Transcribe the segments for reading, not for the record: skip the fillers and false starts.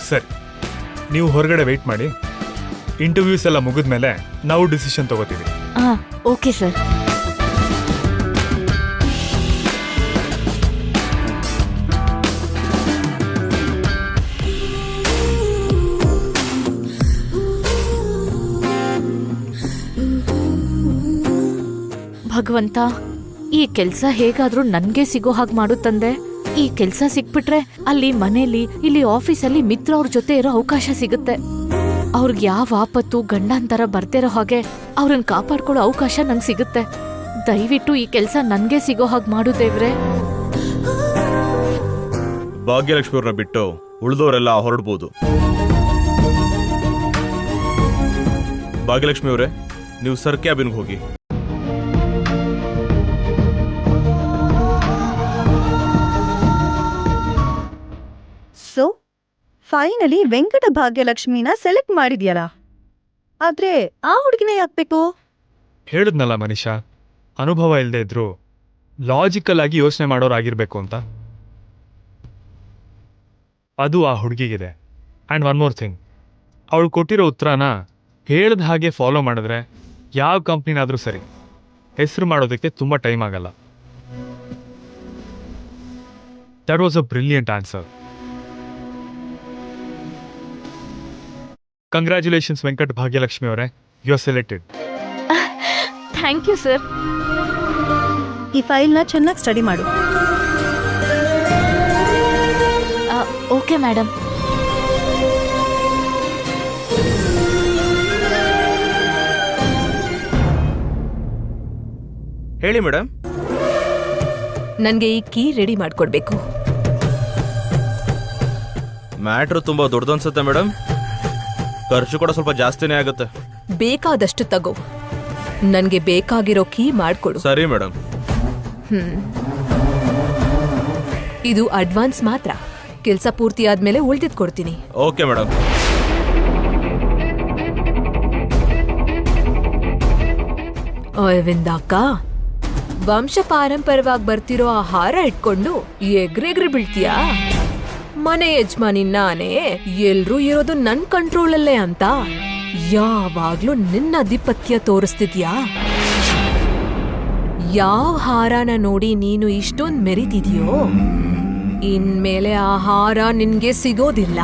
ಸರಿ, ನೀವು ಹೊರಗಡೆ ವೆಯ್ಟ್ ಮಾಡಿ. ಇಂಟರ್ವ್ಯೂಸ್ ಎಲ್ಲ ಮುಗಿದ್ಮೇಲೆ ನಾವು ಡಿಸಿಷನ್ ತಗೋತೀವಿ. Okay sir. ಭಗವಂತ, ಈ ಕೆಲ್ಸ ಹೇಗಾದ್ರೂ ನನ್ಗೆ ಸಿಗೋ ಹಾಗೆ ಮಾಡು ತಂದೆ. ಈ ಕೆಲ್ಸ ಸಿಕ್ಬಿಟ್ರೆ ಅಲ್ಲಿ ಮನೇಲಿ ಇಲ್ಲಿ ಆಫೀಸಲ್ಲಿ ಮಿತ್ರ ಅವ್ರ ಜೊತೆ ಇರೋ ಅವಕಾಶ ಸಿಗುತ್ತೆ. ಅವ್ರಿಗೆ ಯಾವ ಆಪತ್ತು ಗಂಡಾಂತರ ಬರ್ತಿರೋ ಹಾಗೆ ಅವ್ರನ್ನ ಕಾಪಾಡ್ಕೊಳ್ಳೋ ಅವಕಾಶ ನಂಗೆ ಸಿಗುತ್ತೆ. ದಯವಿಟ್ಟು ಈ ಕೆಲ್ಸ ನನ್ಗೆ ಸಿಗೋ ಹಾಗೆ ಮಾಡು ದೇವ್ರೆ. ಭಾಗ್ಯಲಕ್ಷ್ಮಿ ಅವ್ರನ್ನ ಬಿಟ್ಟು ಉಳಿದವರೆಲ್ಲ ಹೊರಡ್ಬೋದು. ಭಾಗ್ಯಲಕ್ಷ್ಮಿ ಅವರೇ, ನೀವು ಸರ್ ಕ್ಯಾಬಿನ್ಗೆ ಹೋಗಿ. ಸೊ ಫೈನಲಿ ವೆಂಕಟ ಭಾಗ್ಯಲಕ್ಷ್ಮಿನ ಸೆಲೆಕ್ಟ್ ಮಾಡಿದ್ಯಲ್ಲ, ಆದ್ರೆ ಆ ಹುಡುಗಿನ ಯಾಕ್ಬೇಕು? ಹೇಳಿದ್ನಲ್ಲ ಮನೀಷಾ, ಅನುಭವ ಇಲ್ಲದೆ ಇದ್ರು ಲಾಜಿಕಲ್ ಆಗಿ ಯೋಚನೆ ಮಾಡೋರಾಗಿರ್ಬೇಕು ಅಂತ. ಅದು ಆ ಹುಡುಗಿಗಿದೆ. ಆ್ಯಂಡ್ ಒನ್ ಮೋರ್ ಥಿಂಗ್, ಅವಳು ಕೊಟ್ಟಿರೋ ಉತ್ತರನ ಹೇಳ್ದ ಹಾಗೆ ಫಾಲೋ ಮಾಡಿದ್ರೆ ಯಾವ ಕಂಪ್ನಿನಾದರೂ ಸರಿ ಹೆಸರು ಮಾಡೋದಕ್ಕೆ ತುಂಬ ಟೈಮ್ ಆಗಲ್ಲ. That was a brilliant answer. Congratulations Venkat Bhagyalakshmi ಅವರೇ, you are selected. Thank you sir. ಈ ಫೈಲ್ನ ಚೆನ್ನಾಗಿ ಸ್ಟಡಿ ಮಾಡು. Okay madam. ಹೇಳಿ ಮೇಡಮ್. ನನಗೆ ಈ ಕೀ ರೆಡಿ ಮಾಡ್ಕೊಡ್ಬೇಕು. ಮ್ಯಾಟ್ರು ತುಂಬಾ ದೊಡ್ಡದು ಅನ್ಸುತ್ತೆ ಮೇಡಮ್. ಖರ್ಚು ಕೂಡ ಸ್ವಲ್ಪ ಜಾಸ್ತಿನೇ ಆಗುತ್ತೆ. ಬೇಕಾದಷ್ಟು ತಗೋ, ನನಗೆ ಬೇಕಾಗಿರೋ ಕೀ ಮಾಡ್ಕೊಡು. ಸರಿ ಮೇಡಮ್. ಇದು ಅಡ್ವಾನ್ಸ್ ಮಾತ್ರ. ಕೆಲಸ ಪೂರ್ತಿ ಆದ್ಮೇಲೆ ಉಳ್ದಿದ್ ಕೊಡ್ತೀನಿ. Okay madam. ಅರವಿಂದ ಅಕ್ಕ, ವಂಶ ಪಾರಂಪರವಾಗಿ ಬರ್ತಿರೋ ಆ ಹಾರ ಇಟ್ಕೊಂಡು ಎಗ್ರೆಗ್ರೆ ಬೀಳ್ತೀಯಾ? ಮನೆ ಯಜಮಾನಿ ನಾನೇ, ಎಲ್ರೂ ಇರೋದು ನನ್ ಕಂಟ್ರೋಲಲ್ಲೇ ಅಂತ ಯಾವಾಗ್ಲೂ ನಿನ್ನ ಅಧಿಪತ್ಯ ತೋರಿಸ್ತಿದ್ಯಾ? ಯಾವ ಹಾರನ ನೋಡಿ ನೀನು ಇಷ್ಟೊಂದ್ ಮೆರಿತಿದ್ಯೋ, ಇನ್ಮೇಲೆ ಆ ಹಾರ ನಿನ್ಗೆ ಸಿಗೋದಿಲ್ಲ.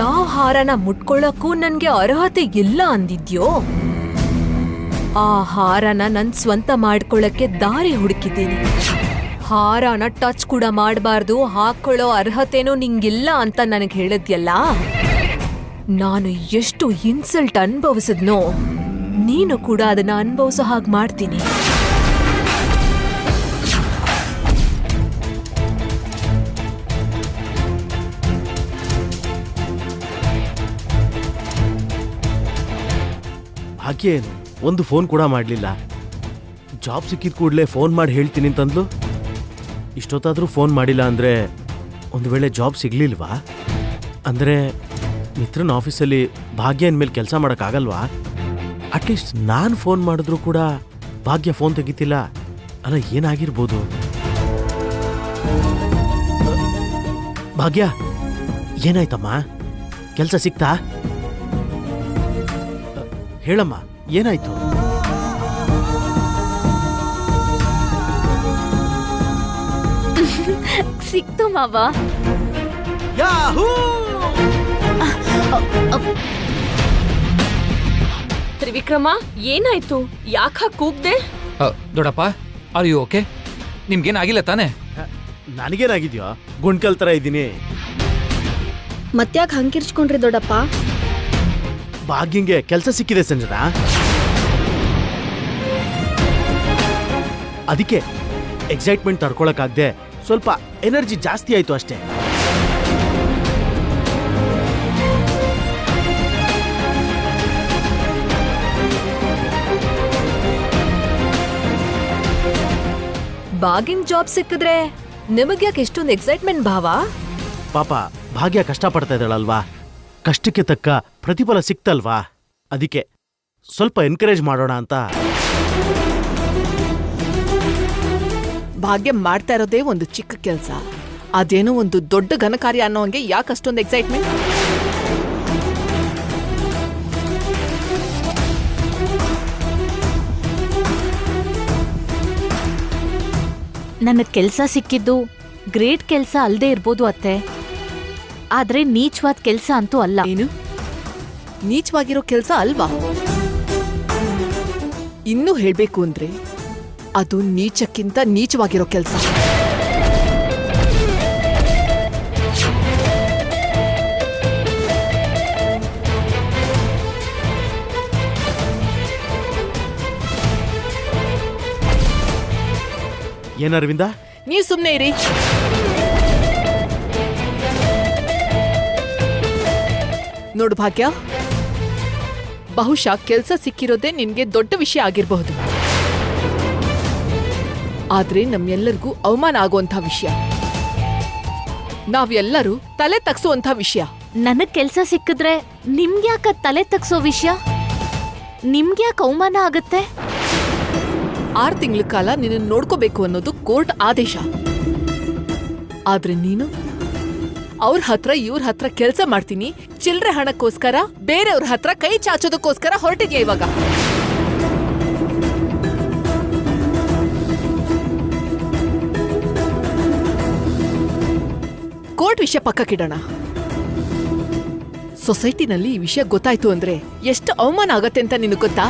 ಯಾವ ಹಾರನ ಮುಟ್ಕೊಳ್ಳಕ್ಕೂ ನನ್ಗೆ ಅರ್ಹತೆ ಇಲ್ಲ ಅಂದಿದ್ಯೋ, ಆ ಹಾರನ ನನ್ ಸ್ವಂತ ಮಾಡ್ಕೊಳ್ಳಕ್ಕೆ ದಾರಿ ಹುಡುಕಿದ್ದೀನಿ. ಹಾರನ ಟಚ್ ಕೂಡ ಮಾಡಬಾರ್ದು, ಹಾಕೊಳ್ಳೋ ಅರ್ಹತೆನೂ ನಿಂಗಿಲ್ಲ ಅಂತ ನನಗೆ ಹೇಳಿದ್ಯಲ್ಲ. ನಾನು ಎಷ್ಟು ಇನ್ಸಲ್ಟ್ ಅನುಭವಿಸಿದ್ನೋ, ನೀನು ಕೂಡ ಅದನ್ನ ಅನುಭವಿಸೋ ಹಾಗೆ ಮಾಡ್ತೀನಿ. ಹಾಗೆ ಒಂದು ಫೋನ್ ಕೂಡ ಮಾಡಲಿಲ್ಲ. ಜಾಬ್ ಸಿಕ್ಕಿದ ಕೂಡಲೇ ಫೋನ್ ಮಾಡಿ ಹೇಳ್ತೀನಿ ಅಂತಂದ್ಲು. ಇಷ್ಟೊತ್ತಾದರೂ ಫೋನ್ ಮಾಡಿಲ್ಲ ಅಂದರೆ ಒಂದು ವೇಳೆ ಜಾಬ್ ಸಿಗಲಿಲ್ವಾ? ಅಂದರೆ ಮಿತ್ರನ ಆಫೀಸಲ್ಲಿ ಭಾಗ್ಯ ಅಂದಮೇಲೆ ಕೆಲಸ ಮಾಡೋಕ್ಕಾಗಲ್ವಾ? ಅಟ್ಲೀಸ್ಟ್ ನಾನು ಫೋನ್ ಮಾಡಿದ್ರೂ ಕೂಡ ಭಾಗ್ಯ ಫೋನ್ ತೆಗಿತಿಲ್ಲ ಅಲ್ಲ, ಏನಾಗಿರ್ಬೋದು? ಭಾಗ್ಯ, ಏನಾಯ್ತಮ್ಮ? ಕೆಲಸ ಸಿಕ್ತಾ? ಹೇಳಮ್ಮ, ಏನಾಯ್ತು? ಸಿಕ್ತು ಮಾವ. ತ್ರಿವಿಕ್ರಮ, ಏನಾಯ್ತು? ಯಾಕ ಕೂಗ್ದೆ? ದೊಡ್ಡಪ್ಪ, ಆರ್ ಯು ಓಕೆ? ನಿಮ್ಗೇನಾಗಿಲ್ಲ ತಾನೆ? ನನಗೇನಾಗಿದ್ಯೋ? ಗುಂಡ್ಕಲ್ ಥರ ಇದ್ದೀನಿ. ಮತ್ತ್ಯಾಕೆ ಹಂಗಿರ್ಚ್ಕೊಂಡ್ರಿ ದೊಡ್ಡಪ್ಪ? ಭಾಗ್ಯಂಗೆ ಕೆಲಸ ಸಿಕ್ಕಿದೆ ಸಂಜನಾ, ಅದಕ್ಕೆ ಎಕ್ಸೈಟ್ಮೆಂಟ್ ತಡ್ಕೊಳಕ್ಕಾಗ್ದೆ ಸ್ವಲ್ಪ ಎನರ್ಜಿ ಜಾಸ್ತಿ ಆಯ್ತು ಅಷ್ಟೇ. ಬಾಗಿಂಗ್ ಜಾಬ್ ಸಿಕ್ಕಿದ್ರೆ ನಿಮಗ್ಯಾಕೆ ಎಷ್ಟೊಂದು ಎಕ್ಸೈಟ್ಮೆಂಟ್ ಭಾವ? ಪಾಪ ಭಾಗ್ಯ ಕಷ್ಟಪಡ್ತಾ ಇದ್ದಾಳಲ್ವಾ, ಕಷ್ಟಕ್ಕೆ ತಕ್ಕ ಪ್ರತಿಫಲ ಸಿಕ್ತಲ್ವಾ, ಅದಕ್ಕೆ ಸ್ವಲ್ಪ ಎನ್ಕರೇಜ್ ಮಾಡೋಣ ಅಂತ. ಭಾಗ್ಯ ಮಾಡ್ತಾ ಇರೋದೇ ಒಂದು ಚಿಕ್ಕ ಕೆಲಸ, ಅದೇನೋ ಒಂದು ದೊಡ್ಡ ಘನಕಾರ್ಯ ಅನ್ನೋ ಹಂಗೆ ಯಾಕೆ ಅಷ್ಟೊಂದು ಎಕ್ಸೈಟ್ಮೆಂಟ್? ನನಗ್ ಕೆಲ್ಸ ಸಿಕ್ಕಿದ್ದು ಗ್ರೇಟ್ ಕೆಲ್ಸ ಅಲ್ದೇ ಇರ್ಬೋದು ಅತ್ತೆ, ಆದ್ರೆ ನೀಚವಾದ ಕೆಲ್ಸ ಅಂತೂ ಅಲ್ಲ. ಏನು ನೀಚವಾಗಿರೋ ಕೆಲ್ಸ ಅಲ್ವಾ? ಇನ್ನೂ ಹೇಳ್ಬೇಕು ಅಂದ್ರೆ ಅದು ನೀಚಕ್ಕಿಂತ ನೀಚವಾಗಿರೋ ಕೆಲ್ಸ. ಏನ್ ಅರವಿಂದ? ನೀವ್ ಸುಮ್ನೆ ಇರಿ. ನೋಡು ಭಾಗ್ಯ, ಬಹುಶಃ ಕೆಲ್ಸ ಸಿಕ್ಕಿರೋದೇ ನಿನ್ಗೆ ದೊಡ್ಡ ವಿಷಯ ಆಗಿರಬಹುದು, ಆದ್ರೆ ನಮ್ಮೆಲ್ಲರಿಗೂ ಅವಮಾನ ಆಗುವಂಥ ವಿಷಯ, ನಾವೆಲ್ಲರೂ ತಲೆ ತಗ್ಸುವಂಥ ವಿಷಯ. ನನಗ್ ಕೆಲ್ಸ ಸಿಕ್ಕಿದ್ರೆ ನಿಮ್ಗ್ಯಾಕ ತಲೆ ತಗ್ಸೋ ವಿಷಯ? ನಿಮ್ಗ್ಯಾಕ ಅವಮಾನ ಆಗತ್ತೆ? 6 ತಿಂಗಳ ಕಾಲ ನಿನ್ನ ನೋಡ್ಕೋಬೇಕು ಅನ್ನೋದು ಕೋರ್ಟ್ ಆದೇಶ. ಆದ್ರೆ ನೀನು ಅವ್ರ ಹತ್ರ ಇವ್ರ ಹತ್ರ ಕೆಲ್ಸ ಮಾಡ್ತೀನಿ, ಚಿಲ್ರೆ ಹಣಕ್ಕೋಸ್ಕರ ಬೇರೆಯವ್ರ ಹತ್ರ ಕೈ ಚಾಚೋದಕ್ಕೋಸ್ಕರ ಹೊರಟಿದ್ಯಾ ಇವಾಗ. ಕೋರ್ಟ್ ವಿಷಯ ಪಕ್ಕಕ್ಕಿಡೋಣ. ಸೊಸೈಟಿನಲ್ಲಿ ಈ ವಿಷಯ ಗೊತ್ತಾಯ್ತು ಅಂದ್ರೆ ಎಷ್ಟು ಅವಮಾನ ಆಗತ್ತೆ ಅಂತ ನಿನಗೆ ಗೊತ್ತಾ?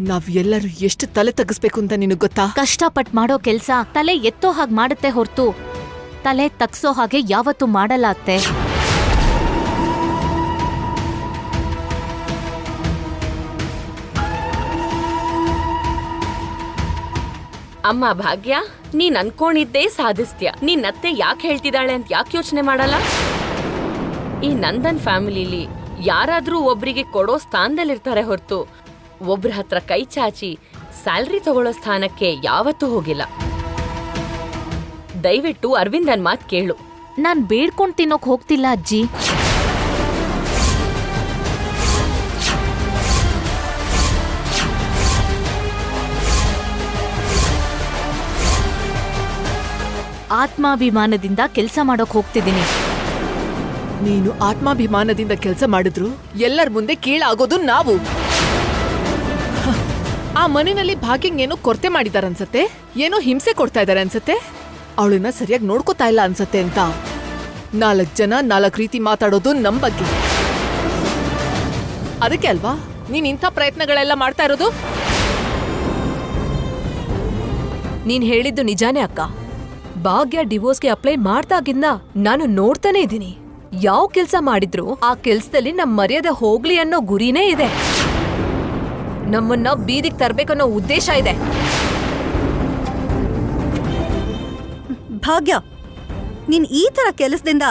ನಾವ್ ಎಲ್ಲರೂ ಎಷ್ಟು ತಲೆ ತಗ್ಸ್ಬೇಕು ಅಂತ ನಿನಗ್ ಗೊತ್ತಾ? ಕಷ್ಟಪಟ್ ಮಾಡೋ ಕೆಲ್ಸ ತಲೆ ಎತ್ತೋ ಹಾಗೆ ಮಾಡುತ್ತೆ ಹೊರ್ತು ತಲೆ ತಗ್ಸೋ ಹಾಗೆ ಯಾವತ್ತೂ ಮಾಡಲ್ಲ ಅತ್ತೆ. ಅಮ್ಮ ಭಾಗ್ಯ, ನೀನ್ ಅನ್ಕೊಂಡಿದ್ದೇ ಸಾಧಿಸ್ತೀಯ. ನೀನ್ ಅತ್ತೆ ಯಾಕೆ ಹೇಳ್ತಿದ್ದಾಳೆ ಅಂತ ಯಾಕೆ ಯೋಚನೆ ಮಾಡಲ್ಲ? ಈ ನಂದನ್ ಫ್ಯಾಮಿಲಿಲಿ ಯಾರಾದ್ರೂ ಒಬ್ರಿಗೆ ಕೊಡೋ ಸ್ಥಾನದಲ್ಲಿರ್ತಾರೆ ಹೊರತು ಒಬ್ರ ಹತ್ರ ಕೈ ಚಾಚಿ ಸ್ಯಾಲ್ರಿ ತಗೊಳ್ಳೋ ಸ್ಥಾನಕ್ಕೆ ಯಾವತ್ತೂ ಹೋಗಿಲ್ಲ. ದಯವಿಟ್ಟು ಅರವಿಂದನ್ ಮಾತ್ ಕೇಳು. ನಾನ್ ಬೇಡ್ಕೊಂಡ್ ತಿನ್ನೋಕ್ ಹೋಗ್ತಿಲ್ಲ ಅಜ್ಜಿ. ಆತ್ಮಾಭಿಮಾನದಿಂದ ಕೆಲ್ಸ ಮಾಡೋಕ್ ಹೋಗ್ತಿದ್ದೀನಿ. ನೀನು ಆತ್ಮಾಭಿಮಾನದಿಂದ ಕೆಲಸ ಮಾಡಿದ್ರು ಎಲ್ಲರ ಮುಂದೆ ಕೀಳಾಗೋದು ನಾವು. ಆ ಮನೆಯಲ್ಲಿ ಭಾಗ್ಯಂಗ್ ಏನೋ ಕೊರತೆ ಮಾಡಿದಾರನ್ಸತ್ತೆ, ಏನೋ ಹಿಂಸೆ ಕೊಡ್ತಾ ಇದಾರೆ ಅನ್ಸತ್ತೆ, ಅವಳನ್ನ ಸರಿಯಾಗಿ ನೋಡ್ಕೋತಾ ಇಲ್ಲ ಅನ್ಸತ್ತೆ ಅಂತ 4 ಜನ 4 ರೀತಿ ಮಾತಾಡೋದು ನಮ್ ಬಗ್ಗೆ. ಅದಕ್ಕೆ ಅಲ್ವಾ ನೀನ್ ಇಂಥ ಪ್ರಯತ್ನಗಳೆಲ್ಲ ಮಾಡ್ತಾ ಇರೋದು? ನೀನ್ ಹೇಳಿದ್ದು ನಿಜಾನೇ ಅಕ್ಕ. ಭಾಗ್ಯ ಡಿವೋರ್ಸ್ಗೆ ಅಪ್ಲೈ ಮಾಡ್ದಾಗಿಂದ ನಾನು ನೋಡ್ತಾನೆ ಇದ್ದೀನಿ. ಯಾವ ಕೆಲ್ಸ ಮಾಡಿದ್ರು ಆ ಕೆಲ್ಸದಲ್ಲಿ ನಮ್ ಮರ್ಯಾದೆ ಹೋಗ್ಲಿ ಅನ್ನೋ ಗುರಿನೇ ಇದೆ. ನಮ್ಮನ್ನ ಬೀದಿಗೆ ತರ್ಬೇಕನ್ನೋ ಉದ್ದೇಶ ಇದೆ. ಭಾಗ್ಯ, ನೀನ್ ಈ ತರ ಕೆಲಸದಿಂದ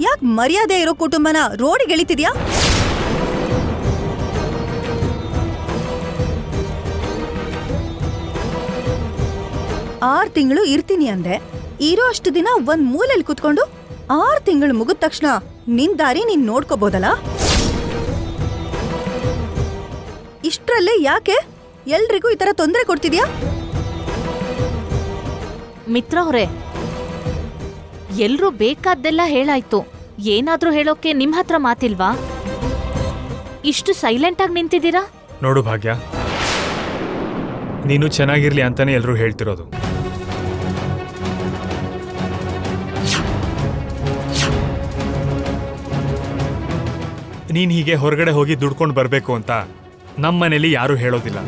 ಯಾಕೆ ಮರ್ಯಾದೆ ಇರೋ ಕುಟುಂಬನ ರೋಡಿಗೆ ಎಳಿತಿದ್ಯಾ? ಆರು ತಿಂಗಳು ಇರ್ತೀನಿ ಅಂದೆ. ಇರೋ ಅಷ್ಟು ದಿನ ಒಂದ್ ಮೂಲೆಯಲ್ಲಿ ಕುತ್ಕೊಂಡು 6 ತಿಂಗಳು ಮುಗಿದ ತಕ್ಷಣ ನಿನ್ ದಾರಿ ನೀನ್ ನೋಡ್ಕೋಬೋದಲ್ಲ? ಇಷ್ಟ್ರಲ್ಲೇ ಯಾಕೆ ಎಲ್ರಿಗೂ ಈ ತರ ತೊಂದರೆ ಕೊಡ್ತಿದ್ಯಾ? ಮಿತ್ರ ಅವ್ರೆ, ಎಲ್ರೂ ಬೇಕಾದ್ದೆಲ್ಲ ಹೇಳಾಯ್ತು. ಏನಾದ್ರೂ ಹೇಳೋಕೆ ನಿಮ್ ಹತ್ರ ಮಾತಿಲ್ವಾ? ಇಷ್ಟು ಸೈಲೆಂಟ್ ಆಗಿ ನಿಂತಿದ್ದೀರಾ? ನೋಡು ಭಾಗ್ಯ, ನೀನು ಚೆನ್ನಾಗಿರ್ಲಿ ಅಂತಾನೆ ಎಲ್ಲರೂ ಹೇಳ್ತಿರೋದು. ನೀನ್ ಹೀಗೆ ಹೊರಗಡೆ ಹೋಗಿ ದುಡ್ಕೊಂಡು ಬರಬೇಕು ಅಂತ ನಮ್ಮನೇಲಿ ಯಾರೂ ಹೇಳೋದಿಲ್ಲ.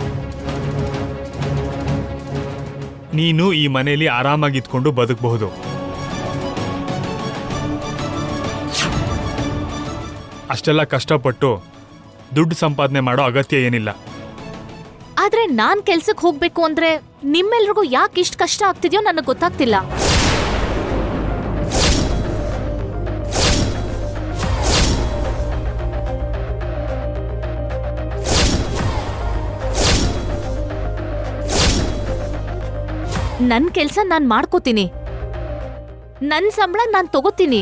ನೀನು ಈ ಮನೆಯಲ್ಲಿ ಆರಾಮಾಗಿ ಇದ್ಕೊಂಡು ಬದುಕಬಹುದು. ಅಷ್ಟೆಲ್ಲ ಕಷ್ಟಪಟ್ಟು ದುಡ್ಡು ಸಂಪಾದನೆ ಮಾಡೋ ಅಗತ್ಯ ಏನಿಲ್ಲ. ಆದ್ರೆ ನಾನ್ ಕೆಲ್ಸಕ್ಕೆ ಹೋಗ್ಬೇಕು ಅಂದ್ರೆ ನಿಮ್ಮೆಲ್ರಿಗೂ ಯಾಕೆ ಇಷ್ಟು ಕಷ್ಟ ಆಗ್ತಿದ್ಯೋ ನನಗೆ ಗೊತ್ತಾಗ್ತಿಲ್ಲ. ನನ್ ಕೆಲ್ಸ ನಾನ್ ಮಾಡ್ಕೋತೀನಿ, ನನ್ ಸಂಬಳ ನಾನ್ ತಗೋತೀನಿ,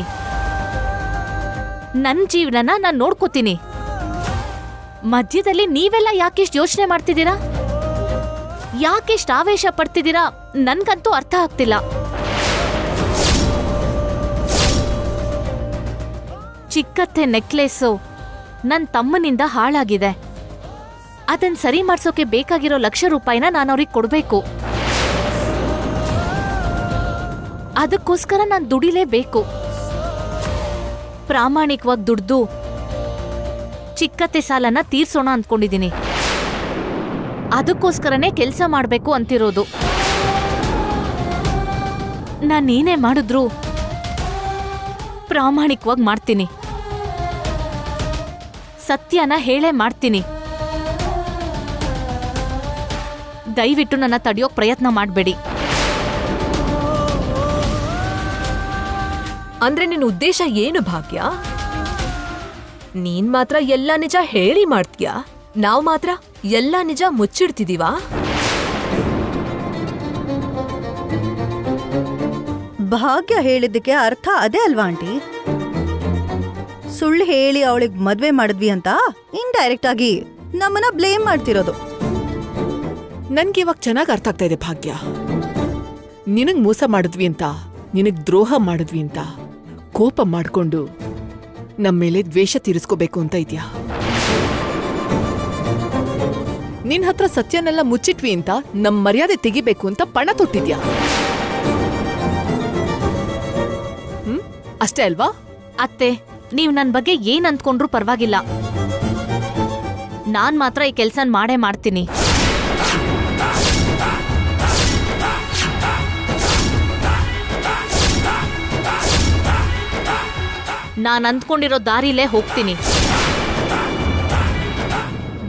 ನನ್ ಜೀವನನ ನಾನ್ ನೋಡ್ಕೋತೀನಿ. ಮಧ್ಯದಲ್ಲಿ ನೀವೆಲ್ಲ ಯಾಕೆಷ್ಟು ಯೋಚನೆ ಮಾಡ್ತಿದ್ದೀರಾ? ಯಾಕೆಷ್ಟು ಆವೇಶ ಪಡ್ತಿದ್ದೀರಾ? ನನ್ಗಂತೂ ಅರ್ಥ ಆಗ್ತಿಲ್ಲ. ಚಿಕ್ಕತ್ತೆ ನೆಕ್ಲೇಸು ನನ್ ತಮ್ಮನಿಂದ ಹಾಳಾಗಿದೆ. ಅದನ್ ಸರಿ ಮಾಡ್ಸೋಕೆ ಬೇಕಾಗಿರೋ ₹1,00,000 ನಾನು ಅವ್ರಿಗೆ ಕೊಡ್ಬೇಕು. ಅದಕ್ಕೋಸ್ಕರ ನಾನು ದುಡಿಲೇಬೇಕು. ಪ್ರಾಮಾಣಿಕವಾಗಿ ದುಡ್ದು ಚಿಕ್ಕತ್ತೆ ಸಾಲನ ತೀರ್ಸೋಣ ಅಂದ್ಕೊಂಡಿದ್ದೀನಿ. ಅದಕ್ಕೋಸ್ಕರನೇ ಕೆಲಸ ಮಾಡಬೇಕು ಅಂತಿರೋದು. ನಾನೇನೇ ಮಾಡಿದ್ರು ಪ್ರಾಮಾಣಿಕವಾಗಿ ಮಾಡ್ತೀನಿ. ಸತ್ಯನ ಹೇಳೇ ಮಾಡ್ತೀನಿ. ದಯವಿಟ್ಟು ನನ್ನ ತಡೆಯೋಕ್ ಪ್ರಯತ್ನ ಮಾಡಬೇಡಿ. ಅಂದ್ರೆ ನಿನ್ನ ಉದ್ದೇಶ ಏನು ಭಾಗ್ಯ? ನೀನ್ ಮಾತ್ರ ಎಲ್ಲ ನಿಜ ಹೇಳಿ ಮಾಡ್ತೀಯಾ, ನಾವ್ ಮಾತ್ರ ಎಲ್ಲ ನಿಜ ಮುಚ್ಚಿಡ್ತಿದೀವಾ? ಭಾಗ್ಯ ಹೇಳಿದ್ದಕ್ಕೆ ಅರ್ಥ ಅದೇ ಅಲ್ವಾ ಆಂಟಿ? ಸುಳ್ಳು ಹೇಳಿ ಅವಳಿಗೆ ಮದ್ವೆ ಮಾಡಿದ್ವಿ ಅಂತ ಇಂಡೈರೆಕ್ಟ್ ಆಗಿ ನಮ್ಮನ್ನ ಬ್ಲೇಮ್ ಮಾಡ್ತಿರೋದು. ನನ್ಗೆ ಇವಾಗ ಚೆನ್ನಾಗಿ ಅರ್ಥ ಆಗ್ತಾ ಇದೆ ಭಾಗ್ಯ. ನಿನಗ್ ಮೋಸ ಮಾಡಿದ್ವಿ ಅಂತ, ನಿನಗ್ ದ್ರೋಹ ಮಾಡಿದ್ವಿ ಅಂತ ಕೋಪ ಮಾಡ್ಕೊಂಡು ನಮ್ಮ ಮೇಲೆ ದ್ವೇಷ ತೀರಿಸ್ಕೋಬೇಕು ಅಂತ ಇದ್ಯಾ? ನಿನ್ ಹತ್ರ ಸತ್ಯನೆಲ್ಲ ಮುಚ್ಚಿಟ್ವಿ ಅಂತ ನಮ್ ಮರ್ಯಾದೆ ತೆಗಿಬೇಕು ಅಂತ ಪಣ ತೊಟ್ಟಿದ್ಯಾ? ಅಷ್ಟೇ ಅಲ್ವಾ? ಅತ್ತೆ, ನೀವ್ ನನ್ ಬಗ್ಗೆ ಏನ್ ಅಂದ್ಕೊಂಡ್ರೂ ಪರವಾಗಿಲ್ಲ. ನಾನ್ ಮಾತ್ರ ಈ ಕೆಲ್ಸನ್ ಮಾಡೇ ಮಾಡ್ತೀನಿ. ನಾನ್ ಅಂದ್ಕೊಂಡಿರೋ ದಾರಿಲೇ ಹೋಗ್ತೀನಿ.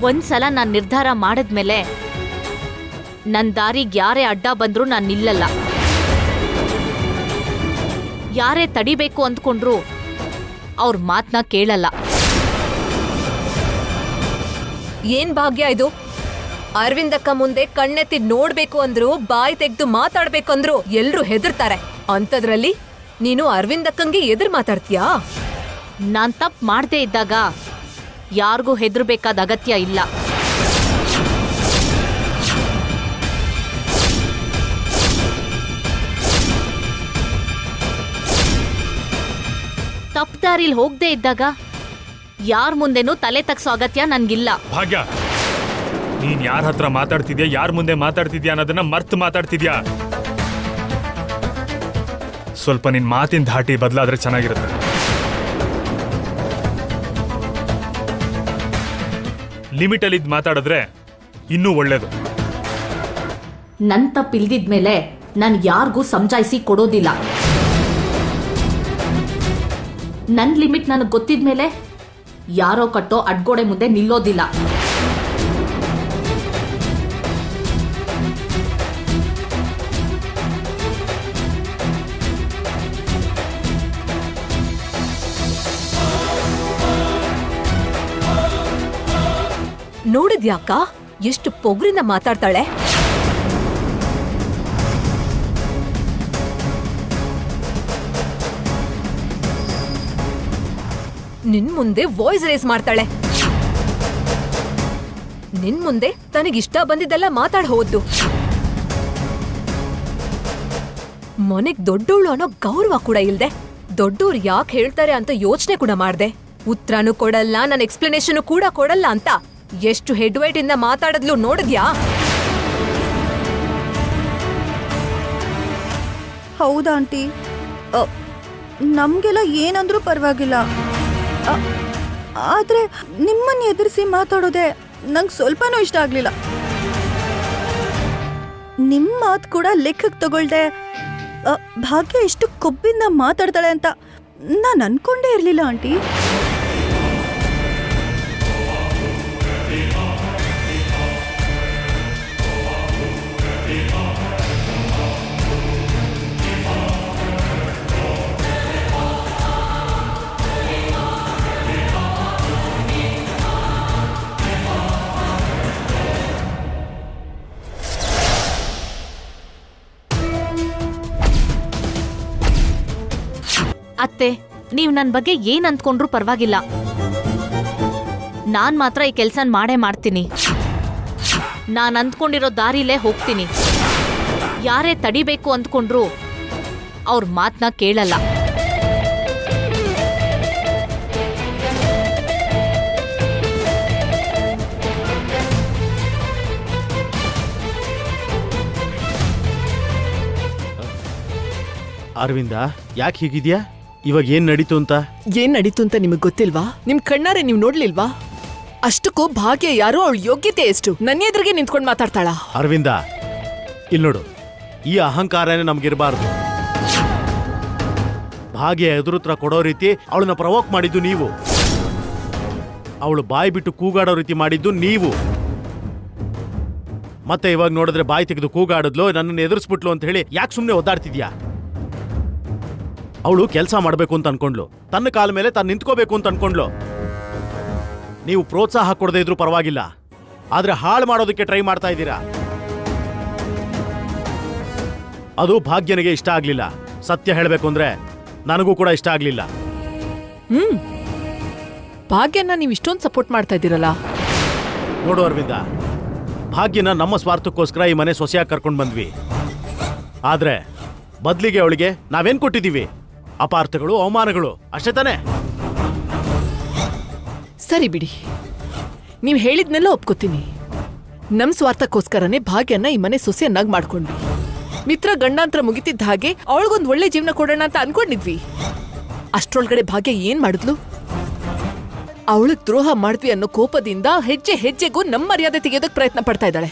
ಒಂದ್ಸಲ ನಾನ್ ನಿರ್ಧಾರ ಮಾಡಿದ್ಮೇಲೆ ನನ್ ದಾರಿಗೆ ಯಾರೇ ಅಡ್ಡ ಬಂದ್ರೂ ನಾನ್ ನಿಲ್ಲಲ್ಲ. ಯಾರೇ ತಡಿಬೇಕು ಅಂದ್ಕೊಂಡ್ರು ಅವ್ರ ಮಾತನ್ನ ಕೇಳಲ್ಲ. ಏನ್ ಭಾಗ್ಯ ಇದು? ಅರವಿಂದಕ್ಕ ಮುಂದೆ ಕಣ್ಣೆತ್ತಿ ನೋಡ್ಬೇಕು ಅಂದ್ರು, ಬಾಯಿ ತೆಗ್ದು ಮಾತಾಡ್ಬೇಕಂದ್ರು ಎಲ್ರೂ ಹೆದರ್ತಾರೆ. ಅಂಥದ್ರಲ್ಲಿ ನೀನು ಅರವಿಂದಕ್ಕಂಗೆ ಎದುರು ಮಾತಾಡ್ತೀಯಾ? ನಾನ್ ತಪ್ಪು ಮಾಡದೇ ಇದ್ದಾಗ ಯಾರಿಗೂ ಹೆದರ್ಬೇಕಾದ ಅಗತ್ಯ ಇಲ್ಲ. ತಪ್ಪು ದಾರಿಲಿ ಹೋಗದೆ ಇದ್ದಾಗ ಯಾರ ಮುಂದೆನೂ ತಲೆ ತಗ್ಸೋ ಅಗತ್ಯ ನನ್ಗಿಲ್ಲ. ಭಾಗ್ಯ, ನೀನ್ ಯಾರ ಹತ್ರ ಮಾತಾಡ್ತಿದ್ಯಾ, ಯಾರ ಮುಂದೆ ಮಾತಾಡ್ತಿದ್ಯಾ ಅನ್ನೋದನ್ನ ಮರ್ತು ಮಾತಾಡ್ತಿದ್ಯಾ. ಸ್ವಲ್ಪ ನಿನ್ ಮಾತಿನ ಧಾಟಿ ಬದಲಾದ್ರೆ ಚೆನ್ನಾಗಿರುತ್ತೆ. ಲಿಮಿಟಲ್ಲಿ ಮಾತಾಡಿದ್ರೆ ಇನ್ನೂ ಒಳ್ಳೇದು. ನನ್ ತಪ್ಪಿಲ್ದಿದ್ಮೇಲೆ ನಾನು ಯಾರಿಗೂ ಸಮಜಾಯಿಸಿ ಕೊಡೋದಿಲ್ಲ. ನನ್ ಲಿಮಿಟ್ ನನಗೆ ಗೊತ್ತಿದ್ಮೇಲೆ ಯಾರೋ ಕಟ್ಟೋ ಅಡ್ಗೋಡೆ ಮುಂದೆ ನಿಲ್ಲೋದಿಲ್ಲ. ನೋಡಿದ್ಯಾಕ ಎಷ್ಟು ಪೊಗ್ರಿಂದ ಮಾತಾಡ್ತಾಳೆ? ನಿನ್ ಮುಂದೆ ವಾಯ್ಸ್ ರೇಸ್ ಮಾಡ್ತಾಳೆ. ನಿನ್ ಮುಂದೆ ತನಗಿಷ್ಟ ಬಂದಿದ್ದೆಲ್ಲ ಮಾತಾಡ್ ಹೋದ್ದು. ಮನೆಗ್ ದೊಡ್ಡೋಳು ಅನ್ನೋ ಗೌರವ ಕೂಡ ಇಲ್ದೆ, ದೊಡ್ಡೋರು ಯಾಕೆ ಹೇಳ್ತಾರೆ ಅಂತ ಯೋಚನೆ ಕೂಡ ಮಾಡ್ದೆ. ಉತ್ತರನೂ ಕೊಡಲ್ಲ, ನನ್ನ ಎಕ್ಸ್ಪ್ಲನೇಷನ್ ಕೂಡ ಕೊಡಲ್ಲ ಅಂತ ಎಷ್ಟು ಹೆಡ್ ವೈಟ್ ಇಂದ ಮಾತಾಡದ್ಲು ನೋಡಿದ್ಯಾ? ಹೌದಾ ಆಂಟಿ? ನಮ್ಗೆಲ್ಲ ಏನಂದ್ರೂ ಪರವಾಗಿಲ್ಲ. ಆದ್ರೆ ನಿಮ್ಮನ್ನ ಎದುರಿಸಿ ಮಾತಾಡೋದೆ ನಂಗೆ ಸ್ವಲ್ಪನೂ ಇಷ್ಟ ಆಗ್ಲಿಲ್ಲ. ನಿಮ್ಮ ಮಾತು ಕೂಡ ಲೆಕ್ಕಕ್ಕೆ ತಗೊಳ್ದೆ ಭಾಗ್ಯ ಎಷ್ಟು ಕೊಬ್ಬಿಂದ ಮಾತಾಡ್ತಾಳೆ ಅಂತ ನಾನು ಅನ್ಕೊಂಡೇ ಇರ್ಲಿಲ್ಲ ಆಂಟಿ. ಅತ್ತೆ, ನೀವ್ ನನ್ ಬಗ್ಗೆ ಏನ್ ಅಂದ್ಕೊಂಡ್ರೂ ಪರವಾಗಿಲ್ಲ. ನಾನ್ ಮಾತ್ರ ಈ ಕೆಲ್ಸನ್ ಮಾಡೇ ಮಾಡ್ತೀನಿ. ನಾನ್ ಅಂದ್ಕೊಂಡಿರೋ ದಾರಿಲೇ ಹೋಗ್ತೀನಿ. ಯಾರೇ ತಡಿಬೇಕು ಅಂದ್ಕೊಂಡ್ರು ಅವ್ರ ಮಾತನ್ನ ಕೇಳಲ್ಲ. ಅರವಿಂದ ಯಾಕೆ ಹೀಗಿದ್ಯಾ? ಇವಾಗ ಏನ್ ನಡೀತು ಅಂತ? ಏನ್ ನಡೀತು ಅಂತ ನಿಮಗ್ ಗೊತ್ತಿಲ್ವಾ? ನಿಮ್ ಕಣ್ಣಾರೆ ನೀವ್ ನೋಡ್ಲಿಲ್ವಾ? ಅಷ್ಟಕ್ಕೂ ಭಾಗ್ಯ ಯಾರೋ ಅವಳ ಯೋಗ್ಯತೆ ಎಷ್ಟು ನನ್ನ ಎದುರಿಗೆ ನಿಂತ್ಕೊಂಡು ಮಾತಾಡ್ತಾಳ. ಅರವಿಂದ ಇಲ್ಲಿ ನೋಡು, ಈ ಅಹಂಕಾರನೇ ನಮ್ಗಿರಬಾರ್ದು. ಭಾಗ್ಯ ಎದುರುತ್ರ ಕೊಡೋ ರೀತಿ ಅವಳನ್ನ ಪ್ರವೋಕ್ ಮಾಡಿದ್ದು ನೀವು. ಅವಳು ಬಾಯಿ ಬಿಟ್ಟು ಕೂಗಾಡೋ ರೀತಿ ಮಾಡಿದ್ದು ನೀವು. ಮತ್ತೆ ಇವಾಗ ನೋಡಿದ್ರೆ ಬಾಯಿ ತೆಗೆದು ಕೂಗಾಡಿದ್ಲು, ನನ್ನನ್ನು ಎದುರಿಸ್ಬಿಟ್ಲು ಅಂತ ಹೇಳಿ ಯಾಕೆ ಸುಮ್ಮನೆ ಒದ್ದಾಡ್ತಿದ್ಯಾ? ಅವಳು ಕೆಲಸ ಮಾಡಬೇಕು ಅಂತ ಅನ್ಕೊಂಡ್ಲು, ತನ್ನ ಕಾಲ ಮೇಲೆ ತಾನು ನಿಂತ್ಕೋಬೇಕು ಅಂತ ಅನ್ಕೊಂಡ್ಲು. ನೀವು ಪ್ರೋತ್ಸಾಹ ಕೊಡದೇ ಇದ್ರೂ ಪರವಾಗಿಲ್ಲ, ಆದ್ರೆ ಹಾಳು ಮಾಡೋದಕ್ಕೆ ಟ್ರೈ ಮಾಡ್ತಾ ಇದ್ದೀರಾ. ಅದು ಭಾಗ್ಯನಿಗೆ ಇಷ್ಟ ಆಗ್ಲಿಲ್ಲ. ಸತ್ಯ ಹೇಳಬೇಕು ಅಂದ್ರೆ ನನಗೂ ಕೂಡ ಇಷ್ಟ ಆಗ್ಲಿಲ್ಲ. ಭಾಗ್ಯನ ನೀವ್ ಇಷ್ಟೊಂದು ಸಪೋರ್ಟ್ ಮಾಡ್ತಾ ಇದ್ದೀರಲ್ಲ. ನೋಡು ಅರವಿಂದ, ಭಾಗ್ಯನ ನಮ್ಮ ಸ್ವಾರ್ಥಕ್ಕೋಸ್ಕರ ಈ ಮನೆ ಸೊಸೆಯಾಗಿ ಕರ್ಕೊಂಡು ಬಂದ್ವಿ. ಆದ್ರೆ ಬದ್ಲಿಗೆ ಅವಳಿಗೆ ನಾವೇನ್ ಕೊಟ್ಟಿದ್ದೀವಿ? ಅಪಾರ್ಥಗಳು, ಅವಮಾನಗಳು, ಅಷ್ಟೇ ತಾನೇ? ಸರಿ ಬಿಡಿ, ನೀವ್ ಹೇಳಿದ್ನೆಲ್ಲ ಒಪ್ಕೋತೀನಿ. ನಮ್ ಸ್ವಾರ್ಥಕ್ಕೋಸ್ಕರನೇ ಭಾಗ್ಯನ ಈ ಮನೆ ಸೊಸೆಯನ್ನಾಗಿ ಮಾಡ್ಕೊಂಡ್ವಿ. ಮಿತ್ರ ಗಂಡಾಂತರ ಮುಗಿತಿದ್ದ ಹಾಗೆ ಅವಳಿಗೊಂದು ಒಳ್ಳೆ ಜೀವನ ಕೊಡೋಣ ಅಂತ ಅನ್ಕೊಂಡಿದ್ವಿ. ಅಷ್ಟ್ರೊಳಗಡೆ ಭಾಗ್ಯ ಏನ್ ಮಾಡಿದ್ಲು? ಅವಳಿಗೆ ದ್ರೋಹ ಮಾಡಿದ್ವಿ ಅನ್ನೋ ಕೋಪದಿಂದ ಹೆಜ್ಜೆ ಹೆಜ್ಜೆಗೂ ನಮ್ಮ ಮರ್ಯಾದೆ ತೆಗೆಯೋದಕ್ಕೆ ಪ್ರಯತ್ನ ಪಡ್ತಾ ಇದ್ದಾಳೆ.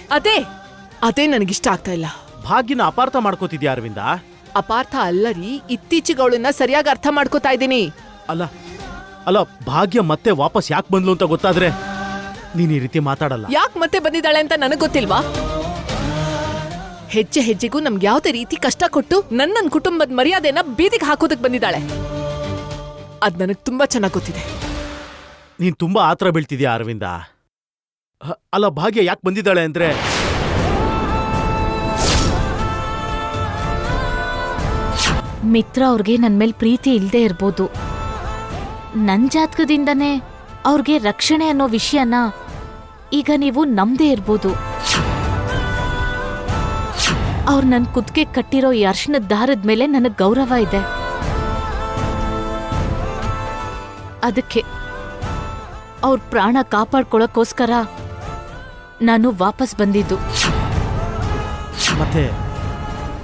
ಅದೇ ನನಗಿಷ್ಟ ಆಗ್ತಾ ಇಲ್ಲ. ಭಾಗ್ಯನ ಅಪಾರ್ಥ ಮಾಡ್ಕೋತಿದ್ಯಾ ಅರವಿಂದ? ಅಪಾರ್ಥ ಅಲ್ಲರಿ, ಇತ್ತೀಚೆಗೆ ಅವಳನ್ನ ಸರಿಯಾಗಿ ಅರ್ಥ ಮಾಡ್ಕೋತಾ ಇದ್ದೀನಿ. ಅಲ್ಲ ಭಾಗ್ಯ ಮತ್ತೆ ವಾಪಸ್ ಯಾಕೆ ಬಂದ್ಲು ಅಂತ ಗೊತ್ತಾದ್ರೆ ನೀನ್ ಈ ರೀತಿ ಮಾತಾಡಲ್ಲ. ಯಾಕೆ ಮತ್ತೆ ಬಂದಿದ್ದಾಳೆ ಅಂತ ನನಗ್ ಗೊತ್ತಿಲ್ವಾ? ಹೆಜ್ಜೆ ಹೆಜ್ಜೆಗೂ ನಮ್ಗೆ ಯಾವ್ದೇ ರೀತಿ ಕಷ್ಟ ಕೊಟ್ಟು ನನ್ನ ಕುಟುಂಬದ ಮರ್ಯಾದೆನ ಬೀದಿಗೆ ಹಾಕೋದಕ್ ಬಂದಿದ್ದಾಳೆ. ಅದ್ ನನಗ್ ತುಂಬಾ ಚೆನ್ನಾಗ್ ಗೊತ್ತಿದೆ. ನೀನ್ ತುಂಬಾ ಆತರ ಬೀಳ್ತಿದ್ಯಾ ಅರವಿಂದ. ಅಲ್ಲ ಭಾಗ್ಯ ಯಾಕೆ ಬಂದಿದ್ದಾಳೆ ಅಂದ್ರೆ, ಮಿತ್ರ ಅವ್ರಿಗೆ ನನ್ ಮೇಲೆ ಪ್ರೀತಿ ಇಲ್ದೇ ಇರ್ಬೋದು. ನನ್ ಜಾತಕದಿಂದನೇ ಅವ್ರಿಗೆ ರಕ್ಷಣೆ ಅನ್ನೋ ವಿಷಯನ ಈಗ ನೀವು ನಮ್ದೇ ಇರ್ಬೋದು. ಅವ್ರು ನನ್ ಕುತ್ತಿಗೆ ಕಟ್ಟಿರೋ ಈ ಅರ್ಶಿನದ ದಾರದ ಮೇಲೆ ನನಗ್ ಗೌರವ ಇದೆ. ಅದಕ್ಕೆ ಅವ್ರ ಪ್ರಾಣ ಕಾಪಾಡ್ಕೊಳಕ್ಕೋಸ್ಕರ ನಾನು ವಾಪಸ್ ಬಂದಿದ್ದು. ಮತ್ತೆ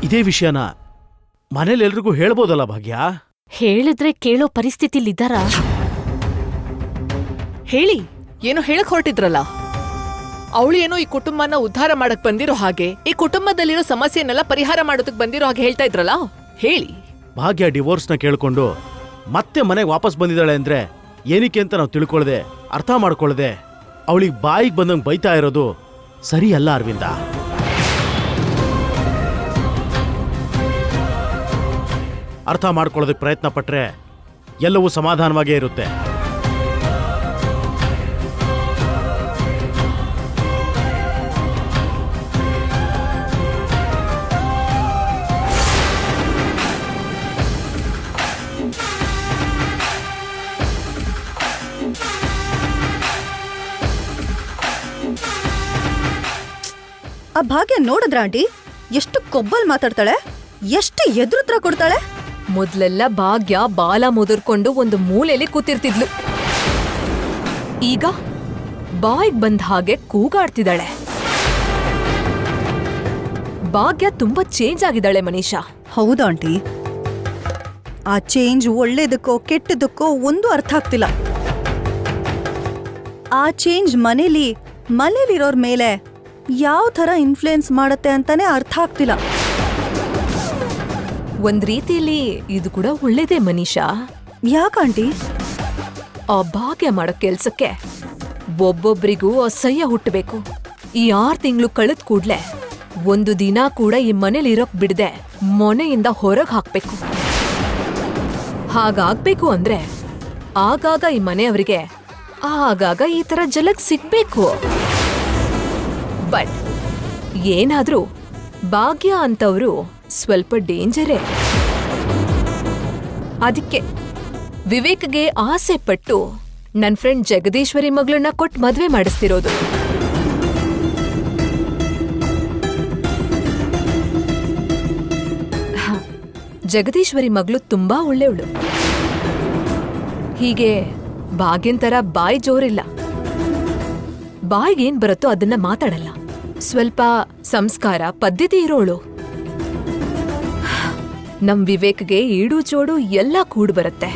ಇದೇ ವಿಷಯನ ಮನೇಲಿ ಎಲ್ರಿಗೂ ಹೇಳ್ಬೋದಲ್ಲ ಭಾಗ್ಯ? ಹೇಳಿದ್ರೆ ಕೇಳೋ ಪರಿಸ್ಥಿತಿಲಿದ್ದಾರ? ಹೇಳಿ, ಏನೋ ಹೇಳಕ್ ಹೊರಟಿದ್ರಲ್ಲ. ಅವಳು ಏನೋ ಈ ಕುಟುಂಬನ ಉದ್ಧಾರ ಮಾಡಕ್ ಬಂದಿರೋ ಹಾಗೆ, ಈ ಕುಟುಂಬದಲ್ಲಿರೋ ಸಮಸ್ಯೆನೆಲ್ಲ ಪರಿಹಾರ ಮಾಡೋದಕ್ ಬಂದಿರೋ ಹಾಗೆ ಹೇಳ್ತಾ ಇದ್ರಲ್ಲ. ಹೇಳಿ. ಭಾಗ್ಯ ಡಿವೋರ್ಸ್ನ ಕೇಳ್ಕೊಂಡು ಮತ್ತೆ ಮನೆಗೆ ವಾಪಸ್ ಬಂದಿದ್ದಾಳೆ ಅಂದ್ರೆ ಏನಕ್ಕೆ ಅಂತ ನಾವು ತಿಳ್ಕೊಳ್ದೆ, ಅರ್ಥ ಮಾಡ್ಕೊಳ್ದೆ ಅವಳಿಗೆ ಬಾಯಿಗೆ ಬಂದಂಗೆ ಬೈತಾ ಇರೋದು ಸರಿ ಅಲ್ಲ ಅರವಿಂದ. ಅರ್ಥ ಮಾಡ್ಕೊಳ್ಳೋದಕ್ಕೆ ಪ್ರಯತ್ನ ಪಟ್ರೆ ಎಲ್ಲವೂ ಸಮಾಧಾನವಾಗೇ ಇರುತ್ತೆ. ಆ ಭಾಗ್ಯ ನೋಡಿದ್ರ ಆಂಟಿ, ಎಷ್ಟು ಕೊಬ್ಬಲ್ ಮಾತಾಡ್ತಾಳೆ, ಎಷ್ಟು ಎದುರುತ್ರ ಕೊಡ್ತಾಳೆ. ಮೊದ್ಲೆಲ್ಲ ಭಾಗ್ಯ ಬಾಲ ಮುದುರ್ಕೊಂಡು ಒಂದು ಮೂಲೆಯಲ್ಲಿ ಕೂತಿರ್ತಿದ್ಲು. ಈಗ ಬಾಯ್ಗ್ ಬಂದ ಹಾಗೆ ಕೂಗಾಡ್ತಿದ್ದಾಳೆ. ಭಾಗ್ಯ ತುಂಬಾ ಚೇಂಜ್ ಆಗಿದ್ದಾಳೆ ಮನೀಷಾ. ಹೌದಾ ಆಂಟಿ? ಆ ಚೇಂಜ್ ಒಳ್ಳೇದಕ್ಕೋ ಕೆಟ್ಟದಕ್ಕೋ ಒಂದು ಅರ್ಥ ಆಗ್ತಿಲ್ಲ. ಆ ಚೇಂಜ್ ಮನೇಲಿರೋರ್ ಮೇಲೆ ಯಾವ ಥರ ಇನ್ಫ್ಲುಯೆನ್ಸ್ ಮಾಡತ್ತೆ ಅಂತಾನೆ ಅರ್ಥ ಆಗ್ತಿಲ್ಲ. ಒಂದ್ ರೀತಿಯಲ್ಲಿ ಇದು ಕೂಡ ಒಳ್ಳೇದೇ ಮನೀಷಾ. ಯಾಕಂಟಿ? ಆ ಭಾಗ್ಯ ಮಾಡೋ ಕೆಲ್ಸಕ್ಕೆ ಒಬ್ಬೊಬ್ರಿಗೂ ಅಸಹ್ಯ ಹುಟ್ಟಬೇಕು. ಈ 6 ತಿಂಗಳು ಕಳೆದ್ ಕೂಡ್ಲೆ ಒಂದು ದಿನ ಕೂಡ ಈ ಮನೇಲಿ ಇರೋಕ್ ಬಿಡದೆ ಮನೆಯಿಂದ ಹೊರಗ್ ಹಾಕ್ಬೇಕು. ಹಾಗಾಗ್ಬೇಕು ಅಂದ್ರೆ ಆಗಾಗ ಈ ಮನೆಯವರಿಗೆ ಆಗಾಗ ಈ ತರ ಜಲಕ್ ಸಿಗ್ಬೇಕು. ಬಟ್ ಏನಾದ್ರೂ ಭಾಗ್ಯ ಅಂತವ್ರು ಸ್ವಲ್ಪ ಡೇಂಜರೇ. ಅದಕ್ಕೆ ವಿವೇಕ್ಗೆ ಆಸೆ ಪಟ್ಟು ನನ್ ಫ್ರೆಂಡ್ ಜಗದೀಶ್ವರಿ ಮಗಳನ್ನ ಕೊಟ್ಟು ಮದ್ವೆ ಮಾಡಿಸ್ತಿರೋದು. ಜಗದೀಶ್ವರಿ ಮಗಳು ತುಂಬಾ ಒಳ್ಳೆಯವಳು. ಹೀಗೆ ಭಾಗ್ಯನ್ ತರ ಬಾಯಿ ಜೋರಿಲ್ಲ. ಬಾಯಿಗೇನ್ ಬರುತ್ತೋ ಅದನ್ನ ಮಾತಾಡಲ್ಲ. ಸ್ವಲ್ಪ ಸಂಸ್ಕಾರ ಪದ್ಧತಿ ಇರೋಳು. ನಮ್ ವಿವೇಕ್ಗೆ ಈಡು ಚೋಡು ಎಲ್ಲ ಕೂಡ್ ಬರುತ್ತೆ.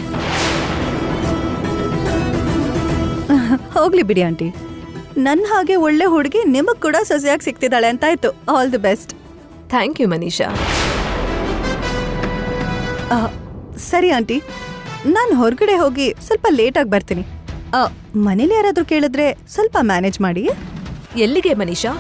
ಹೋಗ್ಲಿ ಬಿಡಿ ಆಂಟಿ, ನನ್ನ ಹಾಗೆ ಒಳ್ಳೆ ಹುಡುಗಿ ನಿಮಗ್ ಕೂಡ ಸೊಸೆಯಾಗಿ ಸಿಗ್ತಿದ್ದಾಳೆ ಅಂತಾಯ್ತು. All the best. Thank you Manisha. ಸರಿ ಆಂಟಿ, ನಾನು ಹೊರಗಡೆ ಹೋಗಿ ಸ್ವಲ್ಪ ಲೇಟಾಗಿ ಬರ್ತೀನಿ. ಮನೇಲಿ ಯಾರಾದ್ರೂ ಕೇಳಿದ್ರೆ ಸ್ವಲ್ಪ ಮ್ಯಾನೇಜ್ ಮಾಡಿ. ಎಲ್ಲಿಗೆ ಮನೀಷಾ?